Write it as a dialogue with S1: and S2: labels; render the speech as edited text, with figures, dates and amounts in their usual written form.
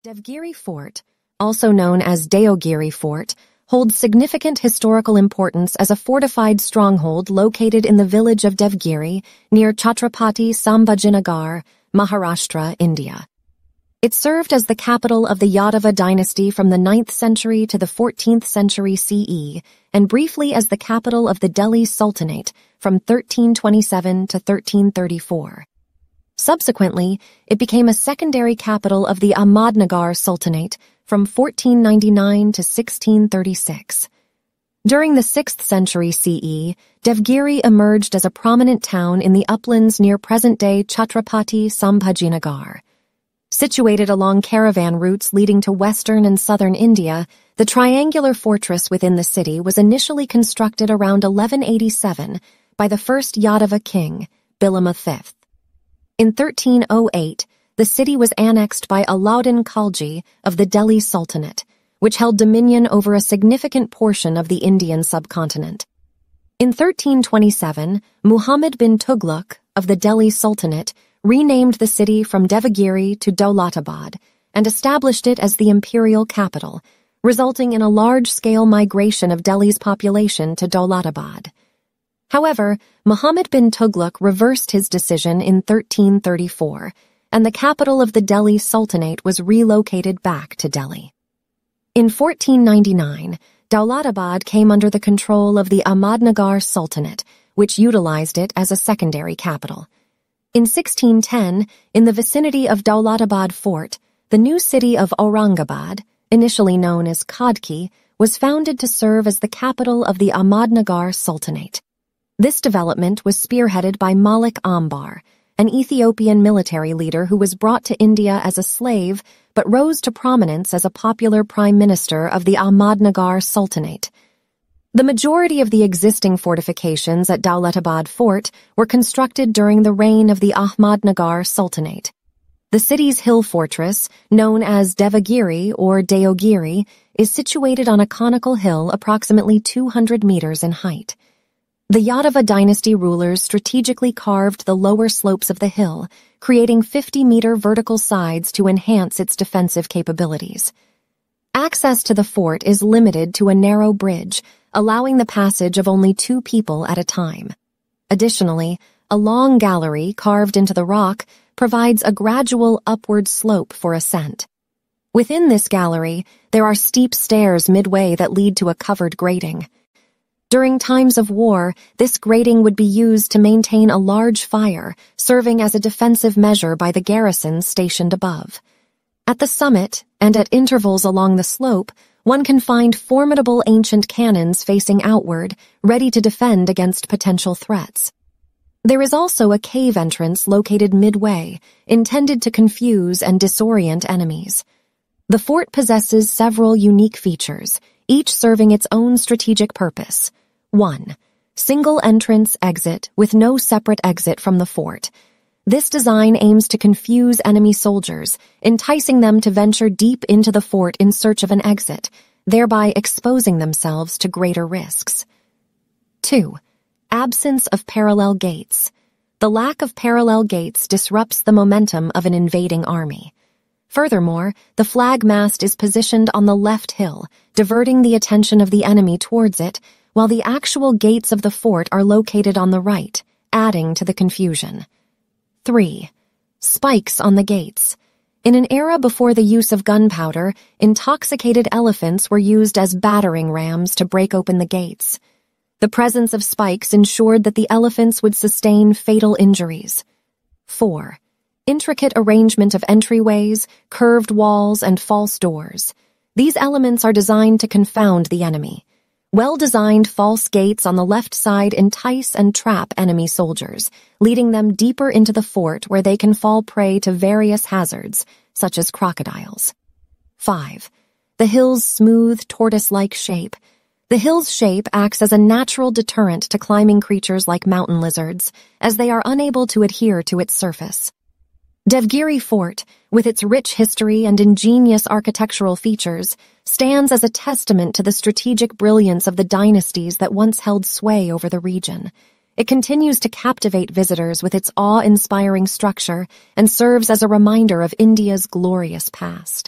S1: Devgiri Fort, also known as Deogiri Fort, holds significant historical importance as a fortified stronghold located in the village of Devgiri near Chatrapati Sambhajinagar, Maharashtra, India. It served as the capital of the Yadava dynasty from the 9th century to the 14th century CE, and briefly as the capital of the Delhi Sultanate from 1327 to 1334. Subsequently, it became a secondary capital of the Ahmadnagar Sultanate from 1499 to 1636. During the 6th century CE, Devgiri emerged as a prominent town in the uplands near present-day Chatrapati Sambhajinagar. Situated along caravan routes leading to western and southern India, the triangular fortress within the city was initially constructed around 1187 by the first Yadava king, Bhillama V. In 1308, the city was annexed by Alauddin Khalji of the Delhi Sultanate, which held dominion over a significant portion of the Indian subcontinent. In 1327, Muhammad bin Tughluq of the Delhi Sultanate renamed the city from Devagiri to Daulatabad and established it as the imperial capital, resulting in a large-scale migration of Delhi's population to Daulatabad. However, Muhammad bin Tughluq reversed his decision in 1334, and the capital of the Delhi Sultanate was relocated back to Delhi. In 1499, Daulatabad came under the control of the Ahmadnagar Sultanate, which utilized it as a secondary capital. In 1610, in the vicinity of Daulatabad Fort, the new city of Aurangabad, initially known as Khadki, was founded to serve as the capital of the Ahmadnagar Sultanate. This development was spearheaded by Malik Ambar, an Ethiopian military leader who was brought to India as a slave but rose to prominence as a popular prime minister of the Ahmadnagar Sultanate. The majority of the existing fortifications at Daulatabad Fort were constructed during the reign of the Ahmadnagar Sultanate. The city's hill fortress, known as Devagiri or Deogiri, is situated on a conical hill approximately 200 meters in height. The Yadava dynasty rulers strategically carved the lower slopes of the hill, creating 50-meter vertical sides to enhance its defensive capabilities. Access to the fort is limited to a narrow bridge, allowing the passage of only 2 people at a time. Additionally, a long gallery carved into the rock provides a gradual upward slope for ascent. Within this gallery, there are steep stairs midway that lead to a covered grating. During times of war, this grating would be used to maintain a large fire, serving as a defensive measure by the garrisons stationed above. At the summit, and at intervals along the slope, one can find formidable ancient cannons facing outward, ready to defend against potential threats. There is also a cave entrance located midway, intended to confuse and disorient enemies. The fort possesses several unique features, each serving its own strategic purpose. 1. Single entrance exit with no separate exit from the fort. This design aims to confuse enemy soldiers, enticing them to venture deep into the fort in search of an exit, thereby exposing themselves to greater risks. 2. Absence of parallel gates. The lack of parallel gates disrupts the momentum of an invading army. Furthermore, the flag mast is positioned on the left hill, diverting the attention of the enemy towards it, while the actual gates of the fort are located on the right, adding to the confusion. 3. Spikes on the gates. In an era before the use of gunpowder, intoxicated elephants were used as battering rams to break open the gates. The presence of spikes ensured that the elephants would sustain fatal injuries. 4. Intricate arrangement of entryways, curved walls, and false doors. These elements are designed to confound the enemy. Well-designed false gates on the left side entice and trap enemy soldiers, leading them deeper into the fort where they can fall prey to various hazards, such as crocodiles. 5. The hill's smooth, tortoise-like shape. The hill's shape acts as a natural deterrent to climbing creatures like mountain lizards, as they are unable to adhere to its surface. Devgiri Fort, with its rich history and ingenious architectural features, stands as a testament to the strategic brilliance of the dynasties that once held sway over the region. It continues to captivate visitors with its awe-inspiring structure and serves as a reminder of India's glorious past.